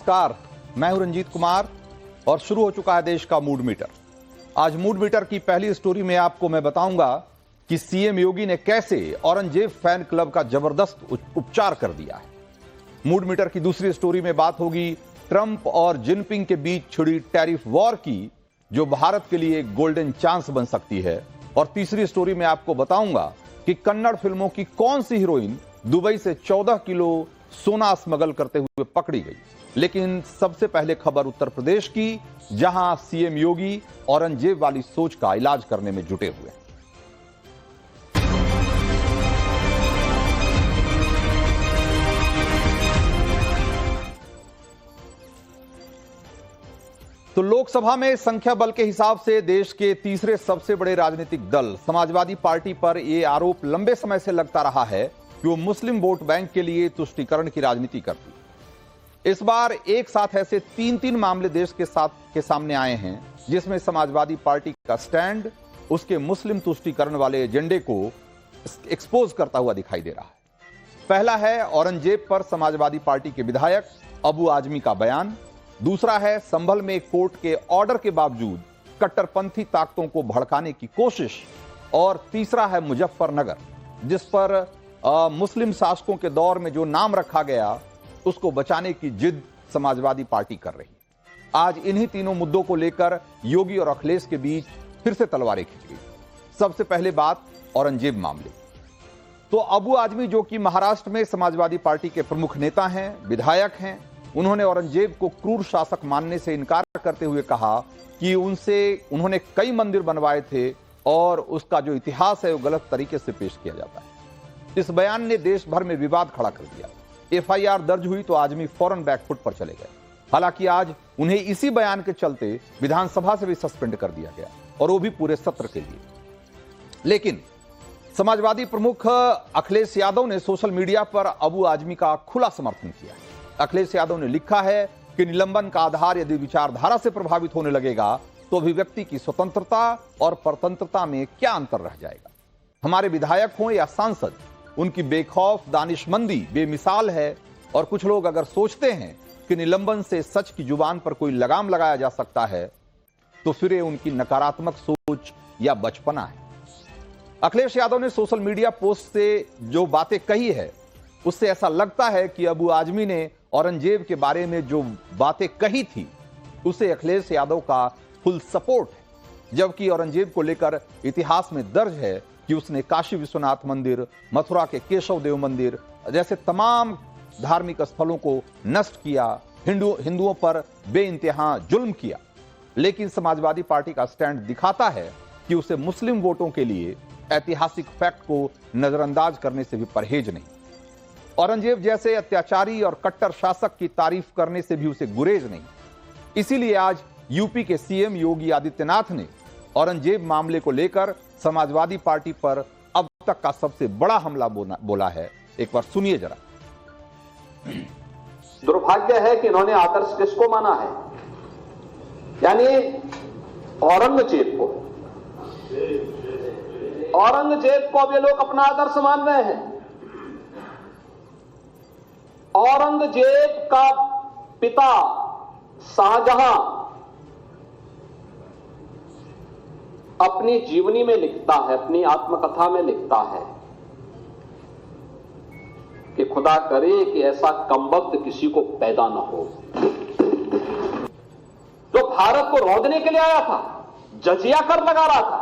नमस्कार, मैं हूं रंजीत कुमार और शुरू हो चुका है देश का मूड मीटर। आज मूड मीटर की पहली स्टोरी में आपको मैं बताऊंगा कि सीएम योगी ने कैसे औरंगजेब फैन क्लब का जबरदस्त उपचार कर दिया है। मूड मीटर की दूसरी स्टोरी में बात होगी ट्रंप और जिनपिंग के बीच छिड़ी टैरिफ वॉर की, जो भारत के लिए एक गोल्डन चांस बन सकती है। और तीसरी स्टोरी में आपको बताऊंगा कि कन्नड़ फिल्मों की कौन सी हीरोइन दुबई से 14 किलो सोना स्मगल करते हुए पकड़ी गई। लेकिन सबसे पहले खबर उत्तर प्रदेश की, जहां सीएम योगी औरंगजेब वाली सोच का इलाज करने में जुटे हुए हैं। तो लोकसभा में संख्या बल के हिसाब से देश के तीसरे सबसे बड़े राजनीतिक दल समाजवादी पार्टी पर यह आरोप लंबे समय से लगता रहा है कि वो मुस्लिम वोट बैंक के लिए तुष्टीकरण की राजनीति करती है। इस बार एक साथ ऐसे तीन मामले देश के सामने आए हैं जिसमें समाजवादी पार्टी का स्टैंड उसके मुस्लिम तुष्टीकरण वाले एजेंडे को एक्सपोज करता हुआ दिखाई दे रहा है। पहला है औरंगजेब पर समाजवादी पार्टी के विधायक अबू आजमी का बयान, दूसरा है संभल में कोर्ट के ऑर्डर के बावजूद कट्टरपंथी ताकतों को भड़काने की कोशिश, और तीसरा है मुजफ्फरनगर, जिस पर मुस्लिम शासकों के दौर में जो नाम रखा गया उसको बचाने की जिद समाजवादी पार्टी कर रही है। आज इन्हीं तीनों मुद्दों को लेकर योगी और अखिलेश के बीच फिर से तलवारें खिंच गई। सबसे पहले बात औरंगजेब मामले। तो अबू आजमी, जो कि महाराष्ट्र में समाजवादी पार्टी के प्रमुख नेता हैं, विधायक हैं, उन्होंने औरंगजेब को क्रूर शासक मानने से इनकार करते हुए कहा कि उन्होंने कई मंदिर बनवाए थे और उसका जो इतिहास है वो गलत तरीके से पेश किया जाता है। इस बयान ने देश भर में विवाद खड़ा कर दिया। एफआईआर दर्ज हुई तो आजमी फौरन बैकफुट पर चले गए। हालांकि आज उन्हें इसी बयान के चलते विधानसभा से भी सस्पेंड कर दिया गया, और वो भी पूरे सत्र के लिए। लेकिन समाजवादी प्रमुख अखिलेश यादव ने सोशल मीडिया पर अबू आजमी का खुला समर्थन किया। अखिलेश यादव ने लिखा है कि निलंबन का आधार यदि विचारधारा से प्रभावित होने लगेगा तो अभिव्यक्ति की स्वतंत्रता और परतंत्रता में क्या अंतर रह जाएगा। हमारे विधायक हों या सांसद, उनकी बेखौफ दानिशमंदी बेमिसाल है। और कुछ लोग अगर सोचते हैं कि निलंबन से सच की जुबान पर कोई लगाम लगाया जा सकता है तो फिर ये उनकी नकारात्मक सोच या बचपना है। अखिलेश यादव ने सोशल मीडिया पोस्ट से जो बातें कही है उससे ऐसा लगता है कि अबू आजमी ने औरंगजेब के बारे में जो बातें कही थी उसे अखिलेश यादव का फुल सपोर्ट है, जबकि औरंगजेब को लेकर इतिहास में दर्ज है कि उसने काशी विश्वनाथ मंदिर, मथुरा के केशव देव मंदिर जैसे तमाम धार्मिक स्थलों को नष्ट किया, हिंदुओं पर बेइंतहा जुल्म किया। लेकिन समाजवादी पार्टी का स्टैंड दिखाता है कि उसे मुस्लिम वोटों के लिए ऐतिहासिक फैक्ट को नजरअंदाज करने से भी परहेज नहीं। औरंगजेब जैसे अत्याचारी और कट्टर शासक की तारीफ करने से भी उसे गुरेज नहीं। इसीलिए आज यूपी के सीएम योगी आदित्यनाथ ने औरंगजेब मामले को लेकर समाजवादी पार्टी पर अब तक का सबसे बड़ा हमला बोला है। एक बार सुनिए जरा। दुर्भाग्य है कि इन्होंने आदर्श किसको माना है, यानी औरंगजेब को। औरंगजेब को अब ये लोग अपना आदर्श मान रहे हैं। औरंगजेब का पिता शाहजहां अपनी जीवनी में लिखता है, अपनी आत्मकथा में लिखता है कि खुदा करे कि ऐसा कमबख्त किसी को पैदा न हो, जो भारत को रौंदने के लिए आया था, जजिया कर लगा रहा था,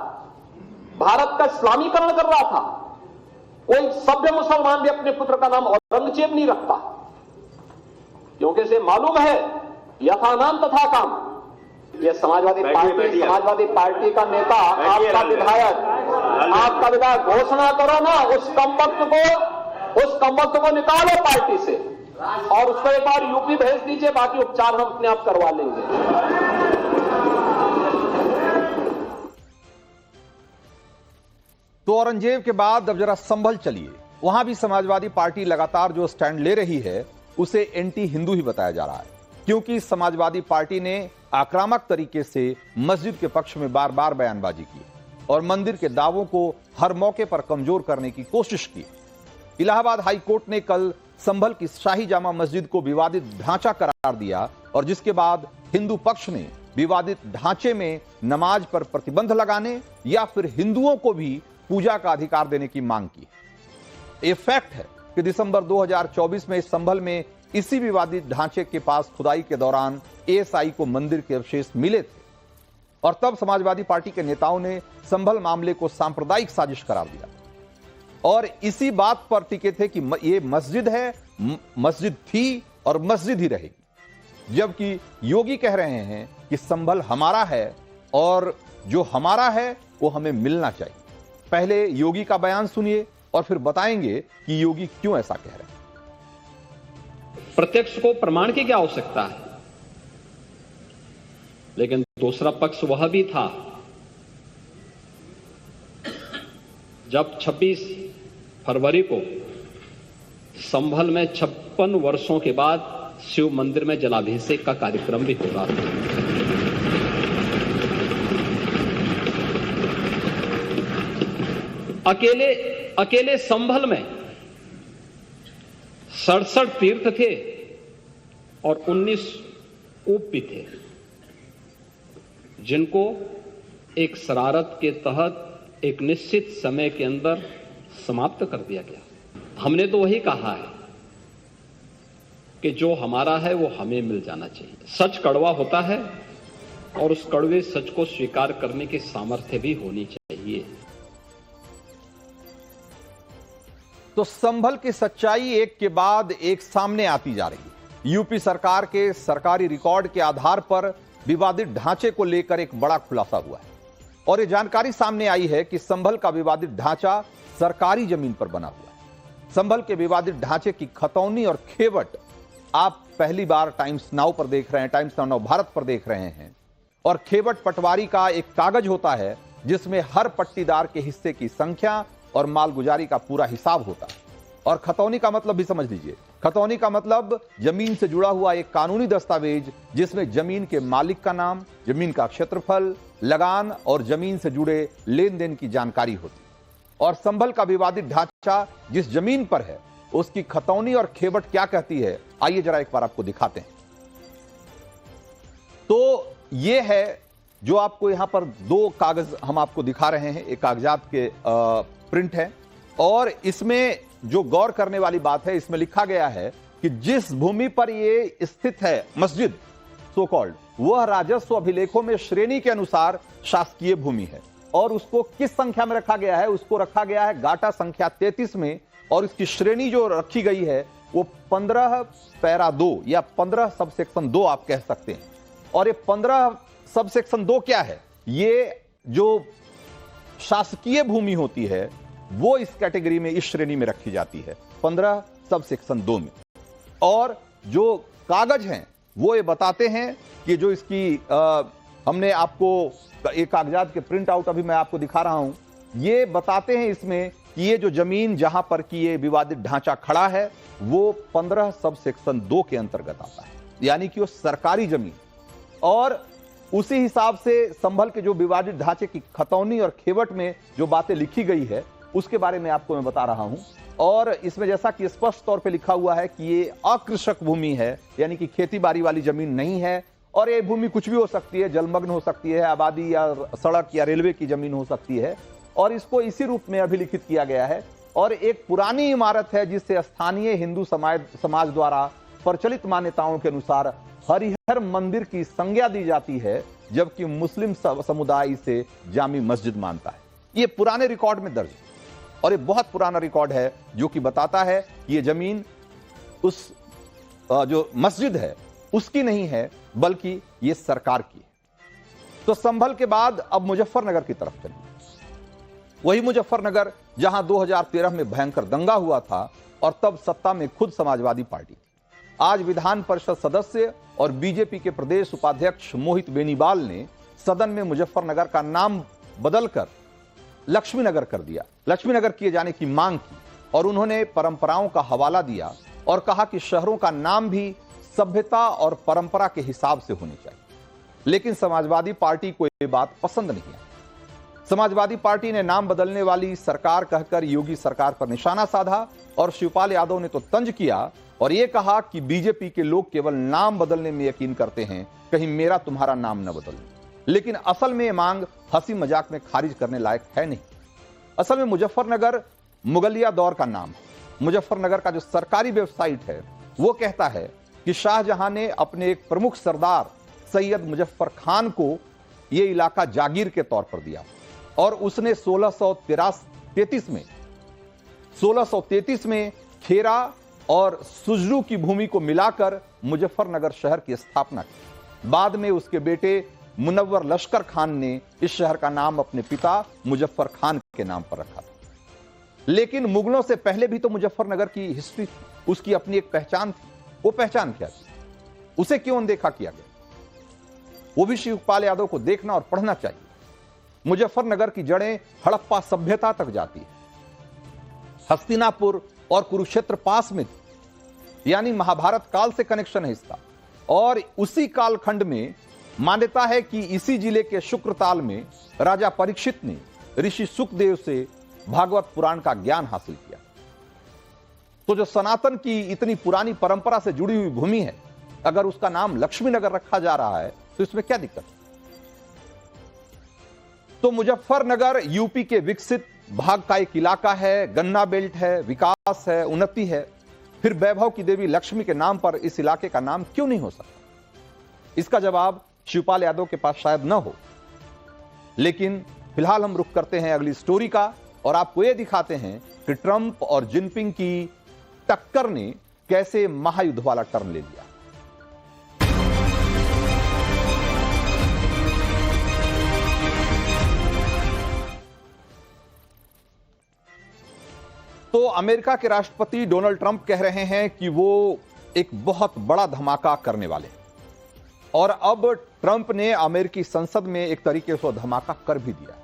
भारत का इस्लामीकरण कर रहा था। कोई सभ्य मुसलमान भी अपने पुत्र का नाम औरंगजेब नहीं रखता, क्योंकि इसे मालूम है यथा नाम तथा काम। ये समाजवादी पार्टी का नेता, आपका विधायक घोषणा करो ना, उस कमबख्त को निकालो पार्टी से और उसको एक बार यूपी भेज दीजिए, बाकी उपचार हम अपने आप करवा लेंगे। तो औरंगजेब के बाद अब जरा संभल चलिए। वहां भी समाजवादी पार्टी लगातार जो स्टैंड ले रही है उसे एंटी हिंदू ही बताया जा रहा है, क्योंकि समाजवादी पार्टी ने आक्रामक तरीके से मस्जिद के पक्ष में बार बार बयानबाजी की और मंदिर के दावों को हर मौके पर कमजोर करने की कोशिश की। इलाहाबाद हाई कोर्ट ने कल संभल की शाही जामा मस्जिद को विवादित ढांचा करार दिया और जिसके बाद हिंदू पक्ष ने विवादित ढांचे में नमाज पर प्रतिबंध लगाने या फिर हिंदुओं को भी पूजा का अधिकार देने की मांग की। ये फैक्ट है कि दिसंबर 2024 में संभल में इसी विवादित ढांचे के पास खुदाई के दौरान एएसआई को मंदिर के अवशेष मिले थे और तब समाजवादी पार्टी के नेताओं ने संभल मामले को सांप्रदायिक साजिश करार दिया और इसी बात पर टिके थे कि ये मस्जिद है, मस्जिद थी और मस्जिद ही रहेगी। जबकि योगी कह रहे हैं कि संभल हमारा है और जो हमारा है वो हमें मिलना चाहिए। पहले योगी का बयान सुनिए और फिर बताएंगे कि योगी क्यों ऐसा कह रहे हैं। प्रत्यक्ष को प्रमाण की क्या आवश्यकता है, लेकिन दूसरा पक्ष वह भी था जब 26 फरवरी को संभल में 56 वर्षों के बाद शिव मंदिर में जलाभिषेक का कार्यक्रम भी हो रहा था। अकेले संभल में 67 तीर्थ थे और 19 कूप भी थे जिनको एक शरारत के तहत एक निश्चित समय के अंदर समाप्त कर दिया गया। हमने तो वही कहा है कि जो हमारा है वो हमें मिल जाना चाहिए। सच कड़वा होता है और उस कड़वे सच को स्वीकार करने की सामर्थ्य भी होनी चाहिए। तो संभल की सच्चाई एक के बाद एक सामने आती जा रही है। यूपी सरकार के सरकारी रिकॉर्ड के आधार पर विवादित ढांचे को लेकर एक बड़ा खुलासा हुआ है और यह जानकारी सामने आई है कि संभल का विवादित ढांचा सरकारी जमीन पर बना हुआ है। संभल के विवादित ढांचे की खतौनी और खेवट आप पहली बार टाइम्स नाउ पर देख रहे हैं, टाइम्स नाउ भारत पर देख रहे हैं। और खेवट पटवारी का एक कागज होता है जिसमें हर पट्टीदार के हिस्से की संख्या और मालगुजारी का पूरा हिसाब होता है। और खतौनी का मतलब भी समझ लीजिए। खतौनी का मतलब जमीन से जुड़ा हुआ एक कानूनी दस्तावेज जिसमें जमीन के मालिक का नाम, जमीन का क्षेत्रफल, लगान और जमीन से जुड़े लेन देन की जानकारी होती। और संभल का विवादित ढांचा जिस जमीन पर है उसकी खतौनी और खेवट क्या कहती है, आइए जरा एक बार आपको दिखाते हैं। तो यह है जो आपको यहां पर दो कागज हम आपको दिखा रहे हैं, एक कागजात के प्रिंट है और इसमें जो गौर करने वाली बात है, इसमें लिखा गया है कि जिस भूमि पर यह स्थित है मस्जिद सो कॉल्ड, वह राजस्व अभिलेखों में श्रेणी के अनुसार शासकीय भूमि है और उसको किस संख्या में रखा गया है, उसको रखा गया है गाटा संख्या 33 में और इसकी श्रेणी जो रखी गई है वो 15 पैरा 2 या 15 सबसेक्शन 2 आप कह सकते हैं। और ये 15 सबसेक्शन 2 क्या है, ये जो शासकीय भूमि होती है वो इस कैटेगरी में, इस श्रेणी में रखी जाती है 15 सबसेक्शन 2 में। और जो कागज हैं वो ये बताते हैं कि जो इसकी हमने आपको एक कागजात के प्रिंट आउट अभी मैं आपको दिखा रहा हूं, ये बताते हैं इसमें कि ये जो जमीन जहां पर कि ये विवादित ढांचा खड़ा है वो 15 सबसेक्शन 2 के अंतर्गत आता है, यानी कि वो सरकारी जमीन। और उसी हिसाब से संभल के जो विवादित ढांचे की खतौनी और खेवट में जो बातें लिखी गई है उसके बारे में आपको मैं बता रहा हूं। और इसमें जैसा कि स्पष्ट तौर पे लिखा हुआ है कि ये अकृषक भूमि है, यानी कि खेती बाड़ी वाली जमीन नहीं है। और ये भूमि कुछ भी हो सकती है, जलमग्न हो सकती है, आबादी या सड़क या रेलवे की जमीन हो सकती है। और इसको इसी रूप में अभिलिखित किया गया है। और एक पुरानी इमारत है जिससे स्थानीय हिंदू समाज द्वारा प्रचलित मान्यताओं के अनुसार हरिहर मंदिर की संज्ञा दी जाती है, जबकि मुस्लिम समुदाय इसे जामी मस्जिद मानता है। ये पुराने रिकॉर्ड में दर्ज है और ये बहुत पुराना रिकॉर्ड है जो कि बताता है कि ये जमीन उस जो मस्जिद है उसकी नहीं है बल्कि ये सरकार की है। तो संभल के बाद अब मुजफ्फरनगर की तरफ चलिए। वही मुजफ्फरनगर जहां 2013 में भयंकर दंगा हुआ था और तब सत्ता में खुद समाजवादी पार्टी। आज विधान परिषद सदस्य और बीजेपी के प्रदेश उपाध्यक्ष मोहित बेनीवाल ने सदन में मुजफ्फरनगर का नाम बदलकर लक्ष्मीनगर कर दिया, लक्ष्मीनगर किए जाने की मांग की। और उन्होंने परंपराओं का हवाला दिया और कहा कि शहरों का नाम भी सभ्यता और परंपरा के हिसाब से होनी चाहिए। लेकिन समाजवादी पार्टी को यह बात पसंद नहीं आई। समाजवादी पार्टी ने नाम बदलने वाली सरकार कहकर योगी सरकार पर निशाना साधा और शिवपाल यादव ने तो तंज किया और यह कहा कि बीजेपी के लोग केवल नाम बदलने में यकीन करते हैं, कहीं मेरा तुम्हारा नाम न बदल। लेकिन असल में यह मांग हंसी मजाक में खारिज करने लायक है नहीं। असल में मुजफ्फरनगर मुगलिया दौर का नाम है। मुजफ्फरनगर का जो सरकारी वेबसाइट है वो कहता है कि शाहजहां ने अपने एक प्रमुख सरदार सैयद मुजफ्फर खान को यह इलाका जागीर के तौर पर दिया और उसने 1633 में खेरा और सुजरू की भूमि को मिलाकर मुजफ्फरनगर शहर की स्थापना की। बाद में उसके बेटे मुनव्वर लश्कर खान ने इस शहर का नाम अपने पिता मुजफ्फर खान के नाम पर रखा था। लेकिन मुगलों से पहले भी तो मुजफ्फरनगर की हिस्ट्री थी, उसकी अपनी एक पहचान थी। वो पहचान क्या थी, उसे क्यों अनदेखा किया गया? वो भी शिवपाल यादव को देखना और पढ़ना चाहिए। मुजफ्फरनगर की जड़ें हड़प्पा सभ्यता तक जाती है। हस्तिनापुर और कुरुक्षेत्र पास में थी, यानी महाभारत काल से कनेक्शन है इसका। और उसी कालखंड में मान्यता है कि इसी जिले के शुक्रताल में राजा परीक्षित ने ऋषि सुखदेव से भागवत पुराण का ज्ञान हासिल किया। तो जो सनातन की इतनी पुरानी परंपरा से जुड़ी हुई भूमि है, अगर उसका नाम लक्ष्मीनगर रखा जा रहा है तो इसमें क्या दिक्कत? तो मुजफ्फरनगर यूपी के विकसित भाग का एक इलाका है, गन्ना बेल्ट है, विकास है, उन्नति है। फिर वैभव की देवी लक्ष्मी के नाम पर इस इलाके का नाम क्यों नहीं हो सकता? इसका जवाब शिवपाल यादव के पास शायद न हो। लेकिन फिलहाल हम रुख करते हैं अगली स्टोरी का और आपको यह दिखाते हैं कि ट्रंप और जिनपिंग की टक्कर ने कैसे महायुद्ध वाला टर्न ले लिया। तो अमेरिका के राष्ट्रपति डोनाल्ड ट्रंप कह रहे हैं कि वो एक बहुत बड़ा धमाका करने वाले हैं और अब ट्रंप ने अमेरिकी संसद में एक तरीके से धमाका कर भी दिया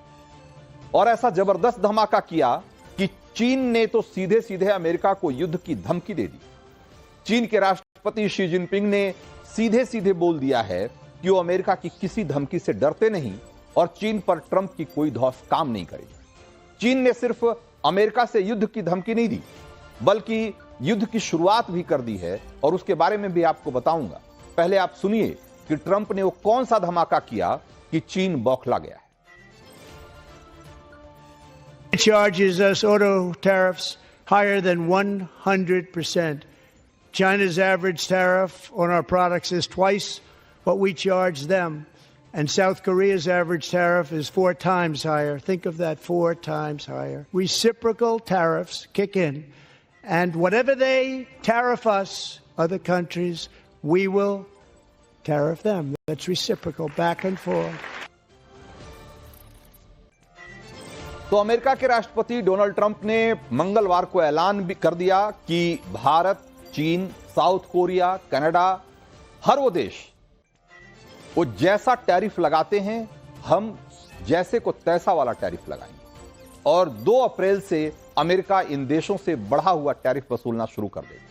और ऐसा जबरदस्त धमाका किया कि चीन ने तो सीधे सीधे अमेरिका को युद्ध की धमकी दे दी। चीन के राष्ट्रपति शी जिनपिंग ने सीधे सीधे बोल दिया है कि वो अमेरिका की किसी धमकी से डरते नहीं और चीन पर ट्रंप की कोई धौंस काम नहीं करेगी। चीन ने सिर्फ अमेरिका से युद्ध की धमकी नहीं दी बल्कि युद्ध की शुरुआत भी कर दी है और उसके बारे में भी आपको बताऊंगा। पहले आप सुनिए कि ट्रंप ने वो कौन सा धमाका किया कि चीन बौखला गया है। It charges us auto tariffs higher than 100%. China's average tariff on our products is twice what we charge them. And South Korea's average tariff is 4 times higher. Think of that, 4 times higher. Reciprocal tariffs kick in. And whatever they tariff us, other countries, we will tariff them. That's reciprocal, back and forth. तो America के राष्ट्रपति Donald Trump ने मंगलवार को ऐलान भी कर दिया कि भारत, चीन, साउथ कोरिया, कनाडा, हर वो देश वो जैसा टैरिफ लगाते हैं हम जैसे को तैसा वाला टैरिफ लगाएंगे और 2 अप्रैल से अमेरिका इन देशों से बढ़ा हुआ टैरिफ वसूलना शुरू कर देगा,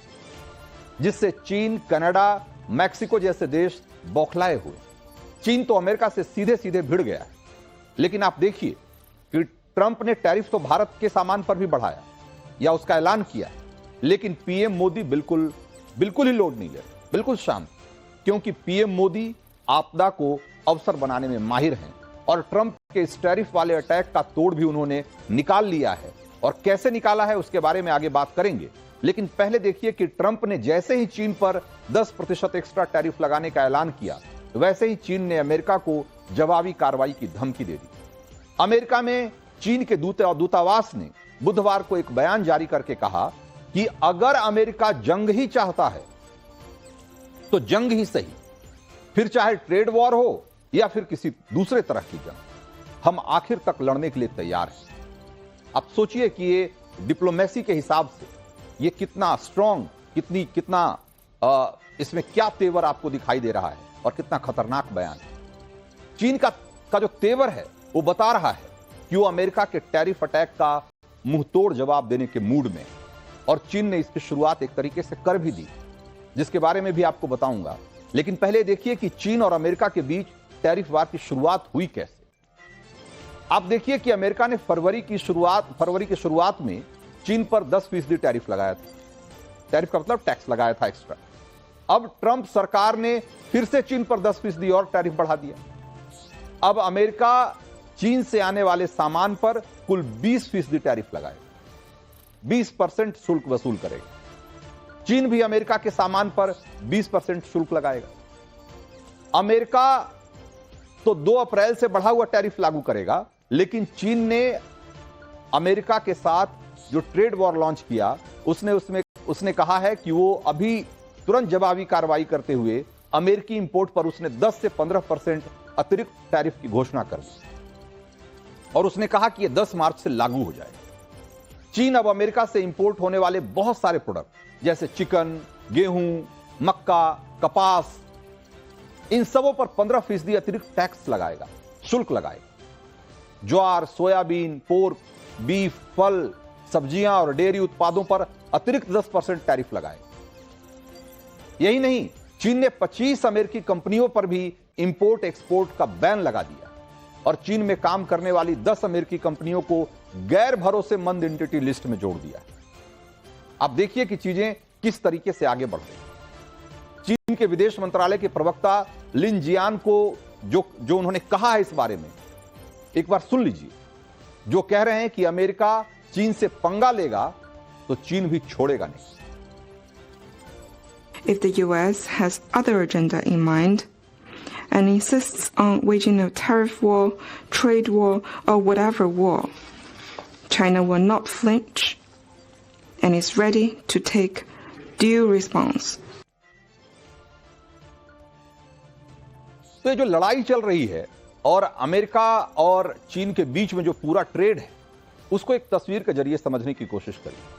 जिससे चीन, कनाडा, मैक्सिको जैसे देश बौखलाए हुए। चीन तो अमेरिका से सीधे सीधे भिड़ गया है। लेकिन आप देखिए कि ट्रंप ने टैरिफ तो भारत के सामान पर भी बढ़ाया या उसका ऐलान किया, लेकिन पीएम मोदी बिल्कुल ही लोड नहीं ले, बिल्कुल शांत, क्योंकि पीएम मोदी आपदा को अवसर बनाने में माहिर हैं और ट्रंप के इस टैरिफ वाले अटैक का तोड़ भी उन्होंने निकाल लिया है और कैसे निकाला है उसके बारे में आगे बात करेंगे। लेकिन पहले देखिए कि ट्रंप ने जैसे ही चीन पर 10% एक्स्ट्रा टैरिफ लगाने का ऐलान किया, वैसे ही चीन ने अमेरिका को जवाबी कार्रवाई की धमकी दे दी। अमेरिका में चीन के दूतावास ने बुधवार को एक बयान जारी करके कहा कि अगर अमेरिका जंग ही चाहता है तो जंग ही सही, फिर चाहे ट्रेड वॉर हो या फिर किसी दूसरे तरह की जंग, हम आखिर तक लड़ने के लिए तैयार हैं। आप सोचिए कि ये डिप्लोमेसी के हिसाब से ये कितना स्ट्रांग, कितना इसमें क्या तेवर आपको दिखाई दे रहा है और कितना खतरनाक बयान है। चीन का जो तेवर है वो बता रहा है कि वो अमेरिका के टैरिफ अटैक का मुंहतोड़ जवाब देने के मूड में, और चीन ने इसकी शुरुआत एक तरीके से कर भी दी, जिसके बारे में भी आपको बताऊंगा। लेकिन पहले देखिए कि चीन और अमेरिका के बीच टैरिफ वार की शुरुआत हुई कैसे। आप देखिए कि अमेरिका ने फरवरी की शुरुआत में चीन पर 10% टैरिफ लगाया था। टैरिफ का मतलब टैक्स लगाया था एक्स्ट्रा। अब ट्रंप सरकार ने फिर से चीन पर 10% और टैरिफ बढ़ा दिया। अब अमेरिका चीन से आने वाले सामान पर कुल 20% टैरिफ लगाएगा, 20% शुल्क वसूल करेगा। चीन भी अमेरिका के सामान पर 20% शुल्क लगाएगा। अमेरिका तो 2 अप्रैल से बढ़ा हुआ टैरिफ लागू करेगा, लेकिन चीन ने अमेरिका के साथ जो ट्रेड वॉर लॉन्च किया, उसने कहा है कि वो अभी तुरंत जवाबी कार्रवाई करते हुए अमेरिकी इंपोर्ट पर उसने 10 से 15% अतिरिक्त टैरिफ की घोषणा कर दी और उसने कहा कि यह 10 मार्च से लागू हो जाएगा। चीन अब अमेरिका से इंपोर्ट होने वाले बहुत सारे प्रोडक्ट जैसे चिकन, गेहूं, मक्का, कपास, इन सबों पर 15% अतिरिक्त टैक्स लगाएगा, शुल्क लगाएगा। ज्वार, सोयाबीन, पोर्क, बीफ, फल, सब्जियां और डेयरी उत्पादों पर अतिरिक्त 10% टैरिफ लगाएगा। यही नहीं, चीन ने 25 अमेरिकी कंपनियों पर भी इंपोर्ट एक्सपोर्ट का बैन लगा दिया और चीन में काम करने वाली 10 अमेरिकी कंपनियों को गैर भरोसेमंद एंटिटी लिस्ट में जोड़ दिया। आप देखिए कि चीजें किस तरीके से आगे बढ़ रही। चीन के विदेश मंत्रालय के प्रवक्ता लिन जियान को जो उन्होंने कहा है इस बारे में, एक बार सुन लीजिए। जो कह रहे हैं कि अमेरिका चीन से पंगा लेगा तो चीन भी छोड़ेगा नहीं। If the US has other agenda in mind and insists on waging a tariff war, trade war, or whatever war, China will not flinch and is ready to take due response. तो ये जो लड़ाई चल रही है और America और चीन के बीच में जो पूरा ट्रेड है, उसको एक तस्वीर के जरिए समझने की कोशिश करिए।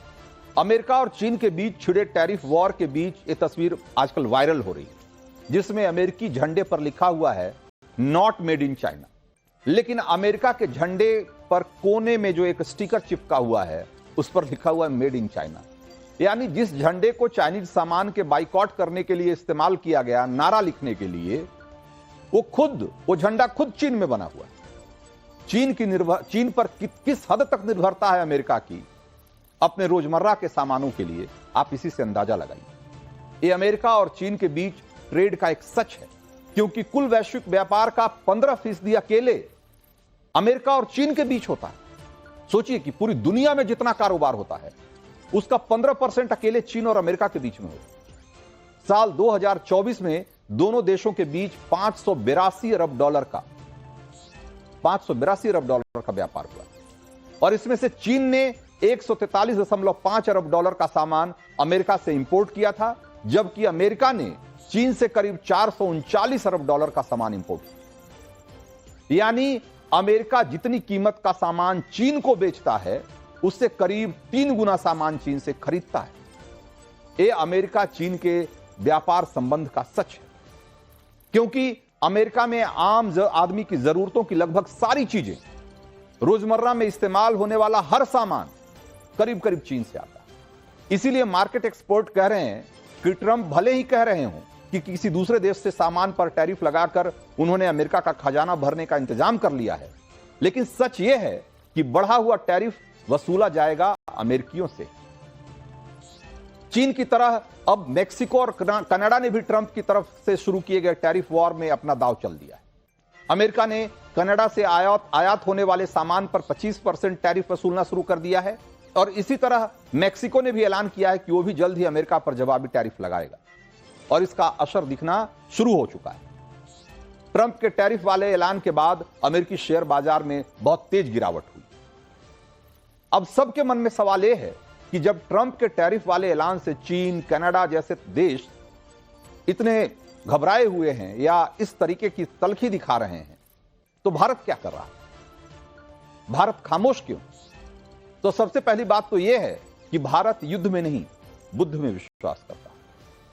अमेरिका और चीन के बीच छिड़े टैरिफ वॉर के बीच ये तस्वीर आजकल वायरल हो रही है, जिसमें अमेरिकी झंडे पर लिखा हुआ है नॉट मेड इन चाइना, लेकिन अमेरिका के झंडे पर कोने में जो एक स्टिकर चिपका हुआ है उस पर लिखा हुआ है मेड इन चाइना। यानी जिस झंडे को चाइनीज सामान के बाइकआउट करने के लिए इस्तेमाल किया गया, नारा लिखने के लिए, वो झंडा खुद चीन में बना हुआ है। चीन पर किस हद तक निर्भरता है अमेरिका की अपने रोजमर्रा के सामानों के लिए, आप इसी से अंदाजा लगाइए। ये अमेरिका और चीन के बीच ट्रेड का एक सच है, क्योंकि कुल वैश्विक व्यापार का 15% अकेले अमेरिका और चीन के बीच होता है। सोचिए कि पूरी दुनिया में जितना कारोबार होता है उसका 15% अकेले चीन और अमेरिका के बीच में होता है। साल 2024 में दोनों देशों के बीच 582 अरब डॉलर का व्यापार हुआ और इसमें से चीन ने 143.5 अरब डॉलर का सामान अमेरिका से इंपोर्ट किया था, जबकि अमेरिका ने चीन से करीब 439 अरब डॉलर का सामान इंपोर्ट किया। यानी अमेरिका जितनी कीमत का सामान चीन को बेचता है, उससे करीब 3 गुना सामान चीन से खरीदता है। यह अमेरिका चीन के व्यापार संबंध का सच है, क्योंकि अमेरिका में आम आदमी की जरूरतों की लगभग सारी चीजें, रोजमर्रा में इस्तेमाल होने वाला हर सामान करीब करीब चीन से आता है। इसीलिए मार्केट एक्सपर्ट कह रहे हैं कि ट्रंप भले ही कह रहे हों कि किसी दूसरे देश से सामान पर टैरिफ लगाकर उन्होंने अमेरिका का खजाना भरने का इंतजाम कर लिया है, लेकिन सच यह है कि बढ़ा हुआ टैरिफ वसूला जाएगा अमेरिकियों से। चीन की तरह अब मेक्सिको और कनाडा ने भी ट्रंप की तरफ से शुरू किए गए टैरिफ वॉर में अपना दांव चल दिया है। अमेरिका ने कनाडा से आयात होने वाले सामान पर 25% टैरिफ वसूलना शुरू कर दिया है और इसी तरह मेक्सिको ने भी ऐलान किया है कि वो भी जल्द ही अमेरिका पर जवाबी टैरिफ लगाएगा और इसका असर दिखना शुरू हो चुका है। ट्रंप के टैरिफ वाले ऐलान के बाद अमेरिकी शेयर बाजार में बहुत तेज गिरावट हुई। अब सबके मन में सवाल यह है कि जब ट्रंप के टैरिफ वाले ऐलान से चीन, कनाडा जैसे देश इतने घबराए हुए हैं या इस तरीके की तलखी दिखा रहे हैं, तो भारत क्या कर रहा है? भारत खामोश क्यों? तो सबसे पहली बात तो यह है कि भारत युद्ध में नहीं, बुद्ध में विश्वास करता है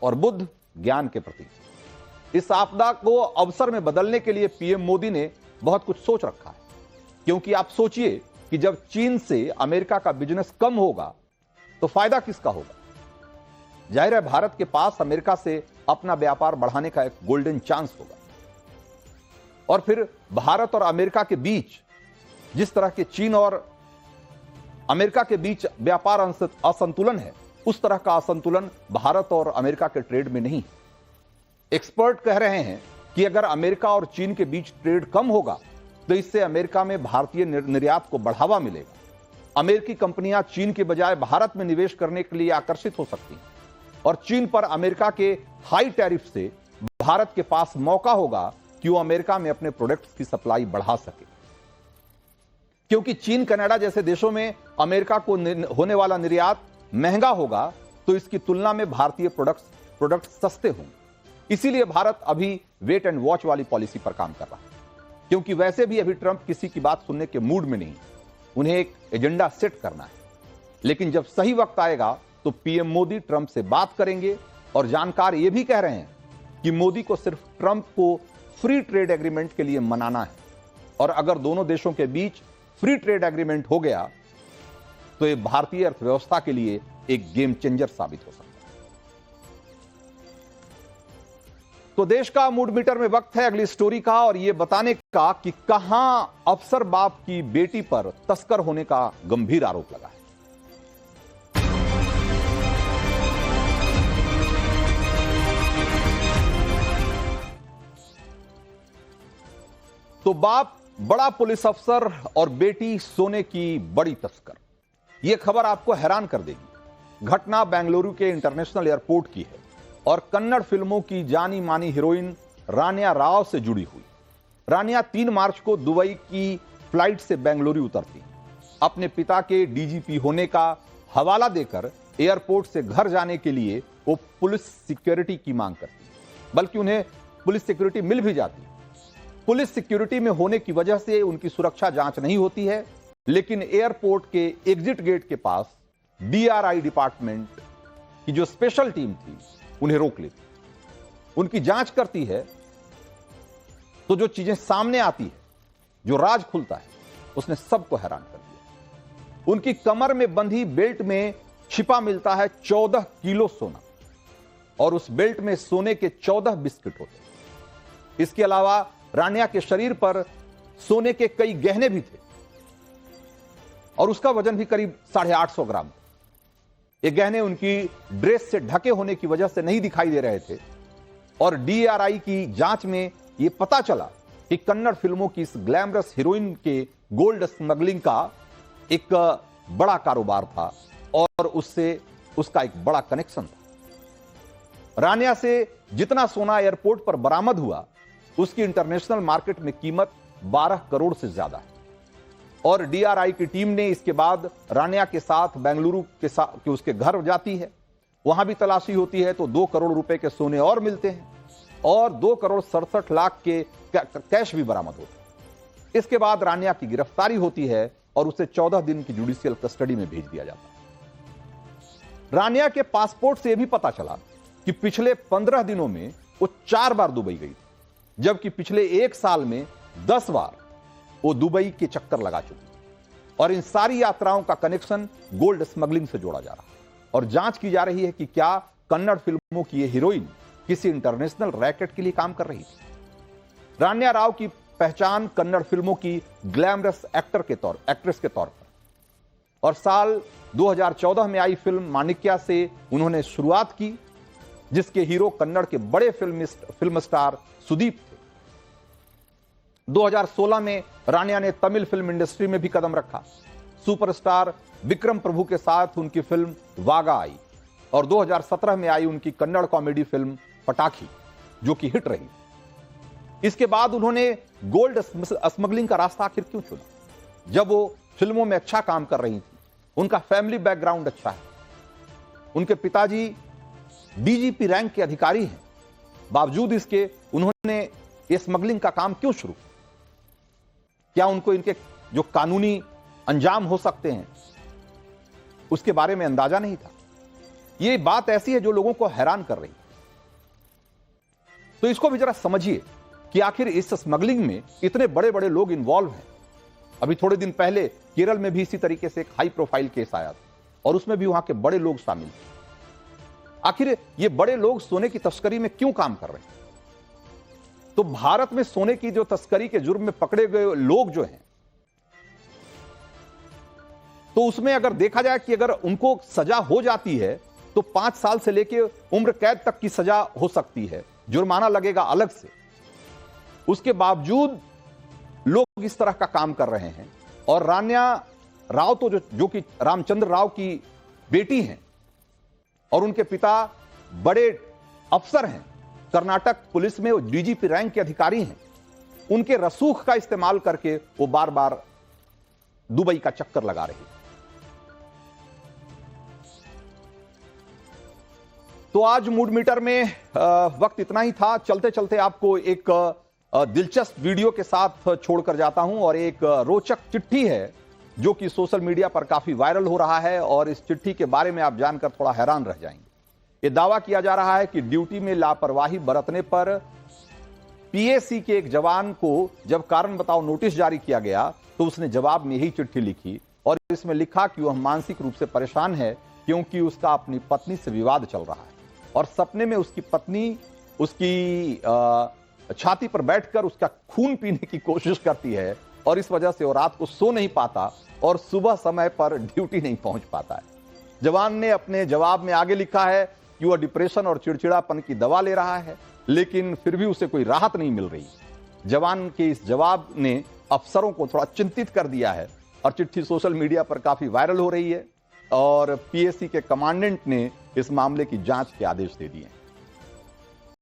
और बुद्ध ज्ञान के प्रतीक। इस आपदा को अवसर में बदलने के लिए पीएम मोदी ने बहुत कुछ सोच रखा है, क्योंकि आप सोचिए कि जब चीन से अमेरिका का बिजनेस कम होगा तो फायदा किसका होगा? जाहिर है भारत के पास अमेरिका से अपना व्यापार बढ़ाने का एक गोल्डन चांस होगा और फिर भारत और अमेरिका के बीच जिस तरह के चीन और अमेरिका के बीच व्यापार असंतुलन है, उस तरह का असंतुलन भारत और अमेरिका के ट्रेड में नहीं। एक्सपर्ट कह रहे हैं कि अगर अमेरिका और चीन के बीच ट्रेड कम होगा तो इससे अमेरिका में भारतीय निर्यात को बढ़ावा मिलेगा। अमेरिकी कंपनियां चीन के बजाय भारत में निवेश करने के लिए आकर्षित हो सकती हैं और चीन पर अमेरिका के हाई टैरिफ से भारत के पास मौका होगा कि वो अमेरिका में अपने प्रोडक्ट्स की सप्लाई बढ़ा सके। क्योंकि चीन, कनाडा जैसे देशों में अमेरिका को होने वाला निर्यात महंगा होगा तो इसकी तुलना में भारतीय प्रोडक्ट सस्ते होंगे। इसीलिए भारत अभी वेट एंड वॉच वाली पॉलिसी पर काम कर रहा है, क्योंकि वैसे भी अभी ट्रंप किसी की बात सुनने के मूड में नहीं, उन्हें एक एजेंडा सेट करना है। लेकिन जब सही वक्त आएगा तो पीएम मोदी ट्रंप से बात करेंगे और जानकार यह भी कह रहे हैं कि मोदी को सिर्फ ट्रंप को फ्री ट्रेड एग्रीमेंट के लिए मनाना है और अगर दोनों देशों के बीच फ्री ट्रेड एग्रीमेंट हो गया तो यह भारतीय अर्थव्यवस्था के लिए एक गेम चेंजर साबित हो सकता है। तो देश का मूड मीटर में वक्त है अगली स्टोरी का और यह बताने का कि कहां अफसर बाप की बेटी पर तस्कर होने का गंभीर आरोप लगा है। तो बाप बड़ा पुलिस अफसर और बेटी सोने की बड़ी तस्कर, यह खबर आपको हैरान कर देगी। घटना बेंगलुरु के इंटरनेशनल एयरपोर्ट की है और कन्नड़ फिल्मों की जानी मानी हीरोइन रानिया राव से जुड़ी हुई। रानिया 3 मार्च को दुबई की फ्लाइट से बेंगलुरु उतरती, अपने पिता के डीजीपी होने का हवाला देकर एयरपोर्ट से घर जाने के लिए वो पुलिस सिक्योरिटी की मांग करती, बल्कि उन्हें पुलिस सिक्योरिटी मिल भी जाती। पुलिस सिक्योरिटी में होने की वजह से उनकी सुरक्षा जांच नहीं होती है, लेकिन एयरपोर्ट के एग्जिट गेट के पास डीआरआई डिपार्टमेंट की जो स्पेशल टीम थी उन्हें रोक लेती, उनकी जांच करती है। तो जो चीजें सामने आती है, जो राज खुलता है, उसने सबको हैरान कर दिया। उनकी कमर में बंधी बेल्ट में छिपा मिलता है 14 किलो सोना और उस बेल्ट में सोने के 14 बिस्किट होते हैं। इसके अलावा रानिया के शरीर पर सोने के कई गहने भी थे और उसका वजन भी करीब 850 ग्राम। ये गहने उनकी ड्रेस से ढके होने की वजह से नहीं दिखाई दे रहे थे और डीआरआई की जांच में यह पता चला कि कन्नड़ फिल्मों की इस ग्लैमरस हीरोइन के गोल्ड स्मगलिंग का एक बड़ा कारोबार था और उससे उसका एक बड़ा कनेक्शन था। रानिया से जितना सोना एयरपोर्ट पर बरामद हुआ उसकी इंटरनेशनल मार्केट में कीमत 12 करोड़ से ज्यादा है और डीआरआई की टीम ने इसके बाद रानिया के साथ बेंगलुरु के उसके घर जाती है। वहां भी तलाशी होती है तो 2 करोड़ रुपए के सोने और मिलते हैं और 2 करोड़ 67 लाख के कैश भी बरामद होते हैं। इसके बाद रानिया की गिरफ्तारी होती है और उसे 14 दिन की जुडिशियल कस्टडी में भेज दिया जाता है। रानिया के पासपोर्ट से यह भी पता चला कि पिछले 15 दिनों में वो 4 बार दुबई गई थी, जबकि पिछले 1 साल में 10 बार वो दुबई के चक्कर लगा चुकी और इन सारी यात्राओं का कनेक्शन गोल्ड स्मगलिंग से जोड़ा जा रहा है और जांच की जा रही है कि क्या कन्नड़ फिल्मों की ये हीरोइन किसी इंटरनेशनल रैकेट के लिए काम कर रही थी। रानिया राव की पहचान कन्नड़ फिल्मों की ग्लैमरस एक्ट्रेस के तौर पर और साल 2014 में आई फिल्म माणिक्या से उन्होंने शुरुआत की, जिसके हीरो कन्नड़ के बड़े फिल्म स्टार सुदीप थे। 2016 में रानिया ने तमिल फिल्म इंडस्ट्री में भी कदम रखा। सुपरस्टार विक्रम प्रभु के साथ उनकी फिल्म वागा आई और 2017 में आई उनकी कन्नड़ कॉमेडी फिल्म पटाखी, जो कि हिट रही। इसके बाद उन्होंने गोल्ड स्मगलिंग का रास्ता आखिर क्यों चुना? जब वो फिल्मों में अच्छा काम कर रही थी, उनका फैमिली बैकग्राउंड अच्छा है, उनके पिताजी डीजीपी रैंक के अधिकारी हैं, बावजूद इसके उन्होंने ये स्मगलिंग का काम क्यों शुरू? क्या उनको इनके जो कानूनी अंजाम हो सकते हैं उसके बारे में अंदाजा नहीं था? ये बात ऐसी है जो लोगों को हैरान कर रही है। तो इसको भी जरा समझिए कि आखिर इस स्मगलिंग में इतने बड़े बड़े लोग इन्वॉल्व हैं। अभी थोड़े दिन पहले केरल में भी इसी तरीके से एक हाई प्रोफाइल केस आया था और उसमें भी वहां के बड़े लोग शामिल थे। आखिर ये बड़े लोग सोने की तस्करी में क्यों काम कर रहे हैं? तो भारत में सोने की जो तस्करी के जुर्म में पकड़े गए लोग जो हैं तो उसमें अगर देखा जाए कि अगर उनको सजा हो जाती है तो 5 साल से लेकर उम्र कैद तक की सजा हो सकती है, जुर्माना लगेगा अलग से। उसके बावजूद लोग इस तरह का काम कर रहे हैं। और रान्या राव तो जो कि रामचंद्र राव की बेटी हैं और उनके पिता बड़े अफसर हैं, कर्नाटक पुलिस में डीजीपी रैंक के अधिकारी हैं, उनके रसूख का इस्तेमाल करके वो बार बार दुबई का चक्कर लगा रही है। तो आज मूड मीटर में वक्त इतना ही था। चलते चलते आपको एक दिलचस्प वीडियो के साथ छोड़कर जाता हूं और एक रोचक चिट्ठी है जो कि सोशल मीडिया पर काफी वायरल हो रहा है और इस चिट्ठी के बारे में आप जानकर थोड़ा हैरान रह जाएंगे। यह दावा किया जा रहा है कि ड्यूटी में लापरवाही बरतने पर पीएसी के एक जवान को जब कारण बताओ नोटिस जारी किया गया तो उसने जवाब में यही चिट्ठी लिखी और इसमें लिखा कि वह मानसिक रूप से परेशान है क्योंकि उसका अपनी पत्नी से विवाद चल रहा है और सपने में उसकी पत्नी उसकी छाती पर बैठकर उसका खून पीने की कोशिश करती है और इस वजह से वो रात को सो नहीं पाता और सुबह समय पर ड्यूटी नहीं पहुंच पाता है। जवान ने अपने जवाब में आगे लिखा है कि वह डिप्रेशन और चिड़चिड़ापन की दवा ले रहा है लेकिन फिर भी उसे कोई राहत नहीं मिल रही। जवान के इस जवाब ने अफसरों को थोड़ा चिंतित कर दिया है और चिट्ठी सोशल मीडिया पर काफी वायरल हो रही है और पीएसी के कमांडेंट ने इस मामले की जांच के आदेश दे दिए हैं।